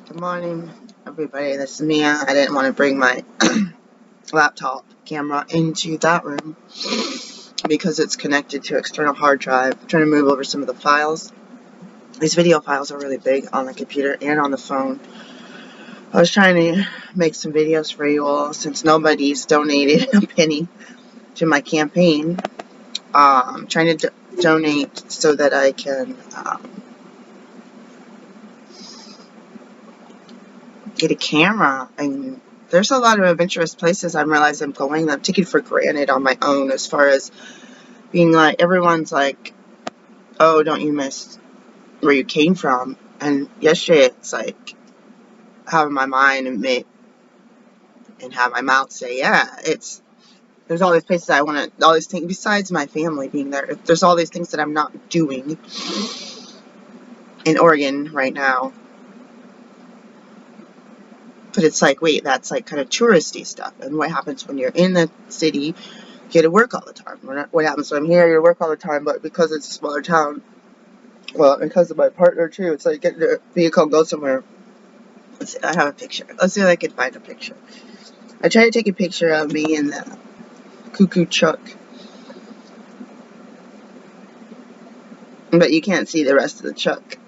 Good morning, everybody. This is Mia. I didn't want to bring my laptop camera into that room because it's connected to external hard drive. I'm trying to move over some of the files. These video files are really big on the computer and on the phone. I was trying to make some videos for you all since nobody's donated a penny to my campaign. I'm trying to donate so that I can get a camera, and there's a lot of adventurous places I realize I'm going that I'm taking for granted on my own, as far as being like, everyone's like, oh, don't you miss where you came from? And yesterday it's like having my mind admit and have my mouth say, yeah, there's all these places I want to, all these things besides my family being there. There's all these things that I'm not doing in Oregon right now. But it's like, wait, that's like kind of touristy stuff. And what happens when you're in the city? You get to work all the time. What happens when I'm here? You work all the time, but because it's a smaller town, well, because of my partner too, it's like getting a vehicle and go somewhere. Let's see, I have a picture. Let's see if I can find a picture. I tried to take a picture of me in the cuckoo truck, but you can't see the rest of the truck.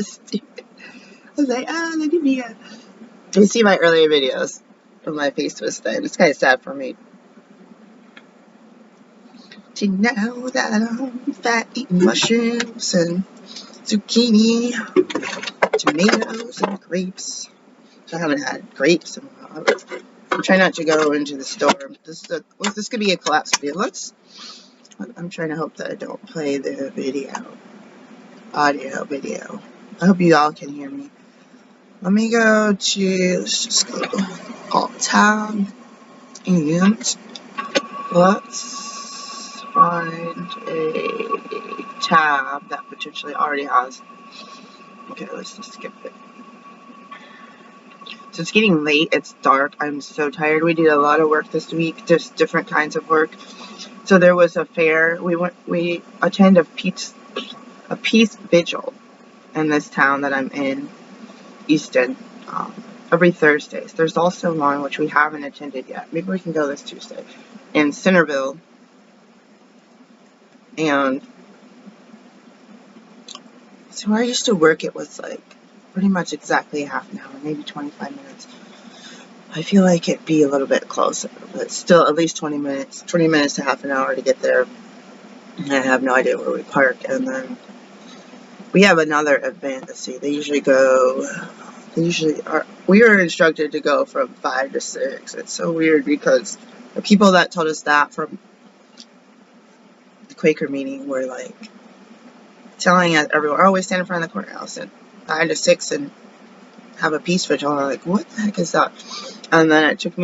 Stupid. I was like, oh, look at me. You see my earlier videos when my face was thin. It's kind of sad for me to know that I'm fat, eating mushrooms and zucchini, tomatoes, and grapes. I haven't had grapes in a while. I'm trying not to go into the store. This could be a collapse video. I'm trying to hope that I don't play the audio video. I hope you all can hear me. Let me go to, let's just go alt tab, and let's find a tab that potentially already has. Okay, let's just skip it. So it's getting late, it's dark, I'm so tired. We did a lot of work this week, just different kinds of work. So there was a fair, we attend a peace vigil in this town that I'm in, Easton, every Thursdays. There's also one which we haven't attended yet. Maybe we can go this Tuesday in Centerville. And so where I used to work, it was like pretty much exactly half an hour, maybe 25 minutes. I feel like it'd be a little bit closer, but still at least 20 minutes to half an hour to get there. And I have no idea where we park. And then we have another event. Let's see, we were instructed to go from 5 to 6. It's so weird because the people that told us that from the Quaker meeting were like telling us everywhere, oh, we stand in front of the courthouse at 5 to 6 and have a peace vigil. And I'm like, what the heck is that? And then it took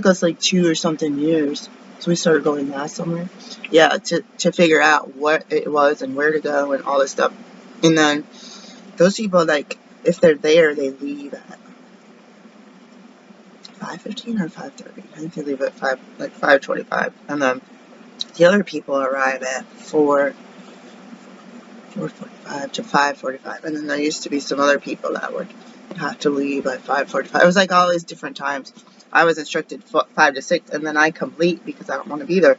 us like 2 or something years. So we started going last summer. Yeah, to figure out what it was and where to go and all this stuff. And then those people, like, if they're there, they leave at 5:15 or 5:30. I think they leave at 5:25. And then the other people arrive at 4:45 to 5:45. And then there used to be some other people that would have to leave by 5:45. It was like all these different times. I was instructed 5 to 6, and then I come late because I don't want to be there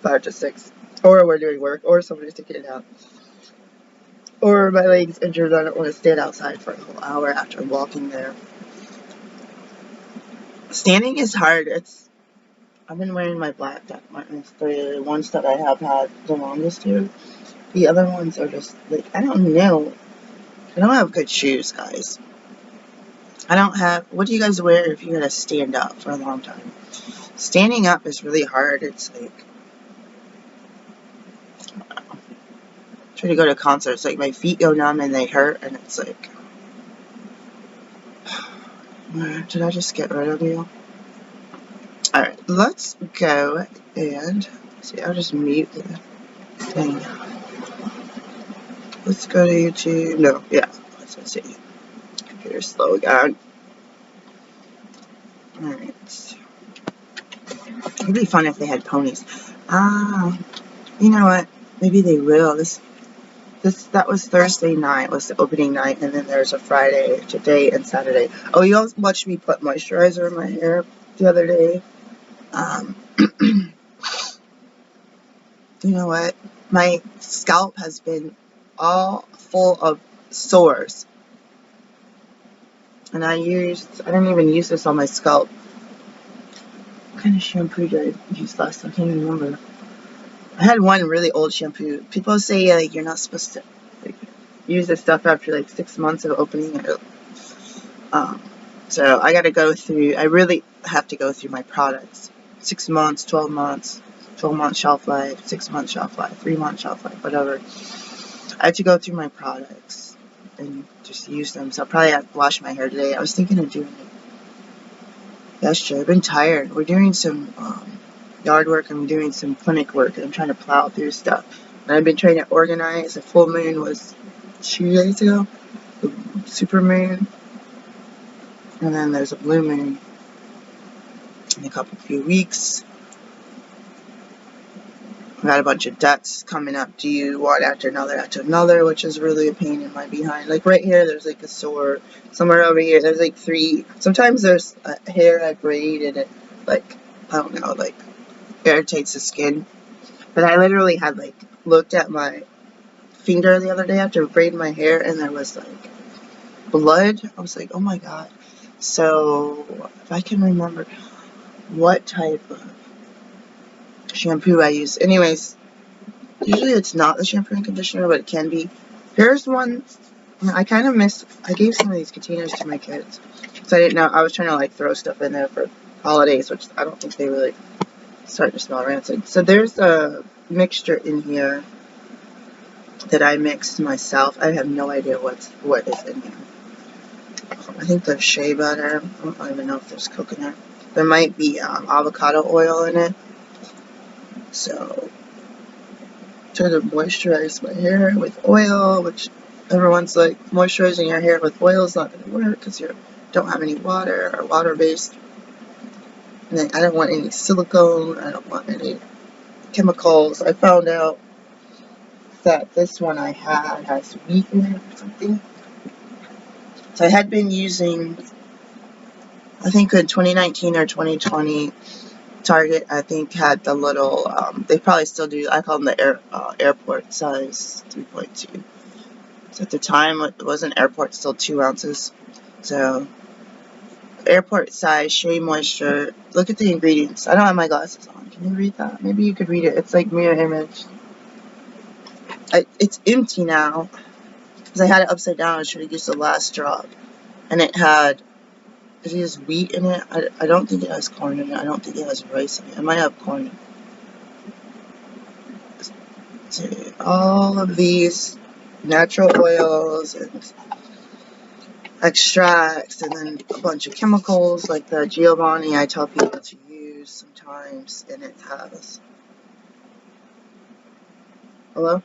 5 to 6. Or we're doing work, or somebody's taking it out. Or my leg's injured, I don't want to stand outside for a whole hour after walking there. Standing is hard. I've been wearing my black Doc Martens, the ones that I have had the longest here. The other ones are just, like, I don't know. I don't have good shoes, guys. What do you guys wear if you're going to stand up for a long time? Standing up is really hard. It's like, I try to go to concerts, like, my feet go numb and they hurt, and it's like, did I just get rid of you? Alright, let's go and see, I'll just mute the thing. Let's go to YouTube. No, yeah, let's see. Computer's slow down. Alright. It'd be fun if they had ponies. You know what? Maybe they will. That was Thursday night, was the opening night, and then there's a Friday, today, and Saturday. Oh, you all watched me put moisturizer in my hair the other day. You know what? My scalp has been all full of sores. And I didn't even use this on my scalp. What kind of shampoo did I use last? I can't even remember. I had one really old shampoo. People say like you're not supposed to use this stuff after like 6 months of opening it. So I gotta go through, I really have to go through my products. 6 months, 12 months, 12 month shelf life, 6 month shelf life, 3 month shelf life, whatever. I have to go through my products and just use them. So I'll probably have to wash my hair today. I was thinking of doing it yesterday. I've been tired. We're doing some yard work and I'm doing some clinic work and I'm trying to plow through stuff. And I've been trying to organize. The full moon was 2 days ago. The super moon. And then there's a blue moon in a few weeks. I got a bunch of debts coming up due, one after another, which is really a pain in my behind. Like right here, there's like a sore. Somewhere over here, there's like 3. Sometimes there's a hair I braid and it, like, I don't know, like, irritates the skin. But I literally had, like, looked at my finger the other day after braiding my hair and there was, like, blood. I was like, oh my god. So, if I can remember what type of shampoo I use. Anyways, usually it's not the shampoo and conditioner, but it can be. Here's one. I kind of missed. I gave some of these containers to my kids. So I didn't know. I was trying to like throw stuff in there for holidays, which I don't think they really start to smell rancid. So there's a mixture in here that I mixed myself. I have no idea what is in here. I think there's shea butter. I don't even know if there's coconut. There might be avocado oil in it. So, try to moisturize my hair with oil, which everyone's like, moisturizing your hair with oil is not going to work because you don't have any water or water-based. And then I don't want any silicone. I don't want any chemicals. I found out that this one I had has wheat in it or something. So I had been using, I think in 2019 or 2020, Target, I think, had the little, they probably still do, I call them the airport size 3.2. So at the time, it wasn't airport, still 2 ounces. So, airport size, shea moisture. Look at the ingredients. I don't have my glasses on. Can you read that? Maybe you could read it. It's like mirror image. It's empty now. Because I had it upside down. I should have used the last drop. And it has wheat in it. I don't think it has corn in it. I don't think it has rice in it. It might have corn in it. So, all of these natural oils and extracts and then a bunch of chemicals like the Giovanni I tell people to use sometimes, and it has, hello?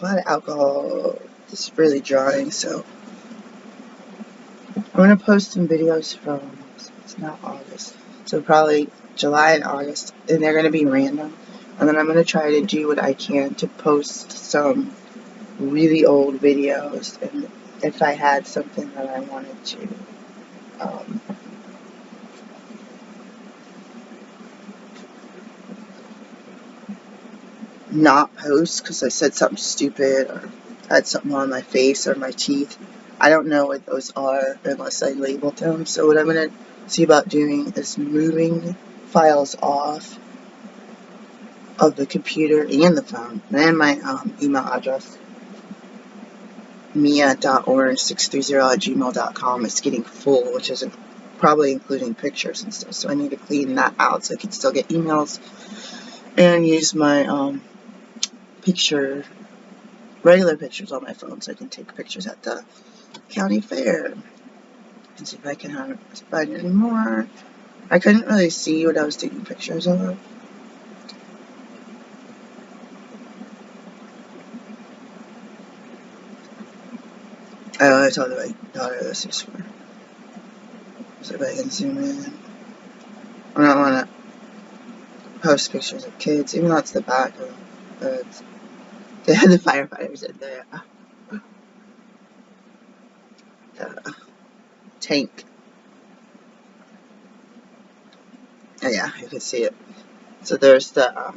A lot of alcohol. It's really drying, so I'm going to post some videos from, it's now August, so probably July and August, and they're going to be random, and then I'm going to try to do what I can to post some really old videos, and if I had something that I wanted to not post because I said something stupid or had something on my face or my teeth. I don't know what those are unless I labeled them. So what I'm going to see about doing is moving files off of the computer and the phone and my email address, mia.orange630@gmail.com. It's getting full, which isn't probably including pictures and stuff. So I need to clean that out so I can still get emails and use my regular pictures on my phone so I can take pictures at the county fair and see if I can find any more. I couldn't really see what I was taking pictures of. I told my daughter this is for, so if I can zoom in. I don't want to post pictures of kids, even though it's the back of the, they had the firefighters in there. The tank. Oh, yeah, you can see it. So there's the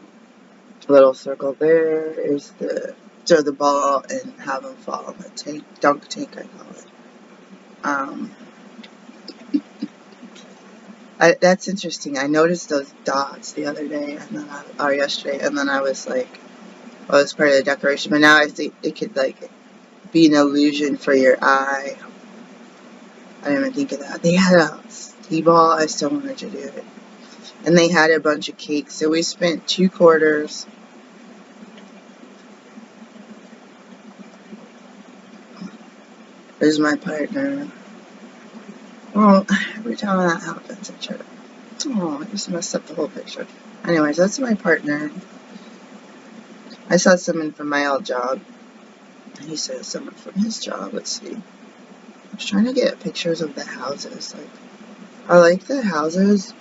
little circle there. Is the throw the ball and have them fall in the tank, dunk tank, I call it. That's interesting. I noticed those dots the other day, and then or yesterday, and then I was like, "Oh, it's part of the decoration." But now I think it could like be an illusion for your eye. I didn't even think of that. They had a skee-ball. I still wanted to do it, and they had a bunch of cakes. So we spent 2 quarters. There's my partner. Oh, every time that happens, I try to. Oh, I just messed up the whole picture. Anyways, that's my partner. I saw someone from my old job. He said someone from his job. Let's see. I was trying to get pictures of the houses. Like, I like the houses.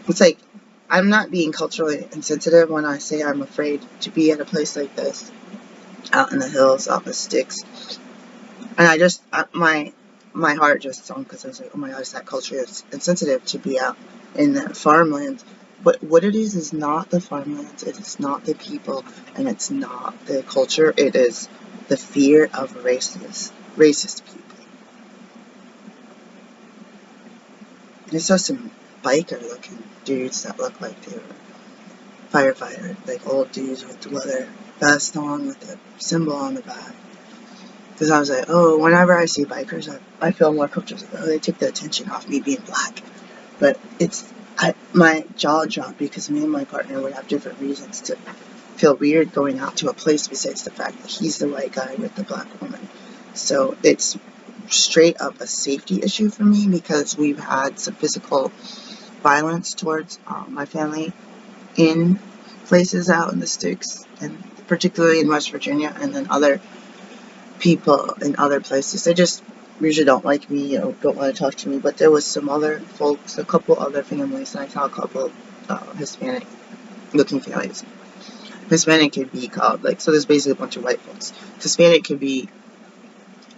It's like, I'm not being culturally insensitive when I say I'm afraid to be at a place like this. Out in the hills, out in the sticks. And I just, my heart just sunk because I was like, oh my gosh, that culture is insensitive to be out in the farmlands. But what it is not the farmlands, it is not the people, and it's not the culture, it is the fear of racist people. And I saw some biker looking dudes that looked like they were firefighter, like old dudes with the leather vest on with the symbol on the back. Because I was like, oh, whenever I see bikers, I feel more comfortable. Oh, they took the attention off me being black. But my jaw dropped because me and my partner would have different reasons to feel weird going out to a place besides the fact that he's the white guy with the black woman. So it's straight up a safety issue for me because we've had some physical violence towards my family in places out in the sticks, and particularly in West Virginia, and then other people in other places. They just usually don't like me or don't want to talk to me. But there was some other folks, a couple other families, and I saw a couple Hispanic looking families. Hispanic could be called, like, so there's basically a bunch of white folks. Hispanic could be,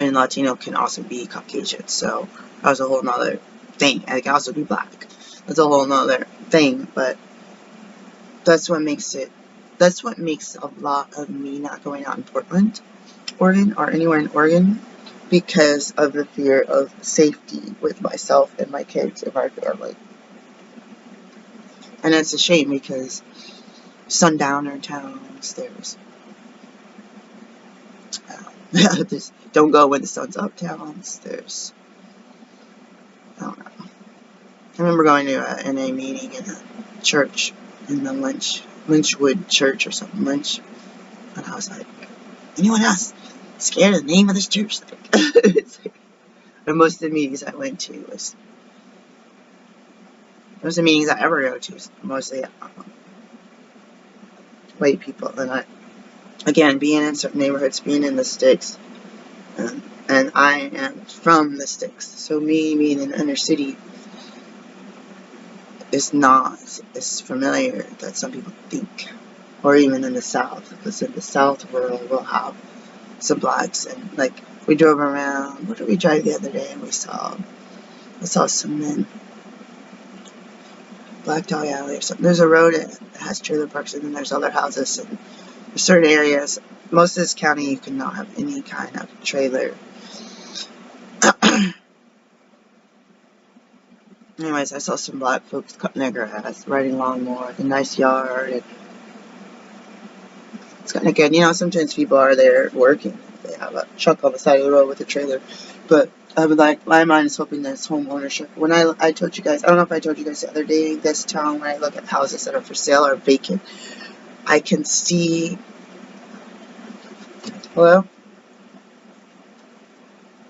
and Latino can also be Caucasian. So that was a whole nother thing. And it can also be black. That's a whole nother thing. But that's what makes a lot of me not going out in Portland, Oregon, or anywhere in Oregon, because of the fear of safety with myself and my kids and my family. And it's a shame because sundowner towns, there's don't go when the sun's up towns, there's, I don't know. I remember going to an NA meeting in a church in the Lynchwood Church or something, Lynch, and I was like, anyone else scared of the name of this church? And most of the meetings I went to most of the meetings I ever go to mostly white people. And again, being in certain neighborhoods, being in the sticks, and I am from the sticks, so me being in the inner city is not as familiar that some people think, or even in the South, because in the South world we'll have some blacks, and like we drove around. What did we drive the other day? And I saw some men. Black Dog Alley or something. There's a road that has trailer parks, and then there's other houses, and there's certain areas. Most of this county you cannot have any kind of trailer. Anyways, I saw some black folks cutting their grass, riding lawnmower, a nice yard. And it's kind of good. You know, sometimes people are there working. They have a truck on the side of the road with a trailer. But I would like, my mind is hoping that it's home ownership. When I told you guys, I don't know if I told you guys the other day, this town, when I look at houses that are for sale or vacant, I can see, hello?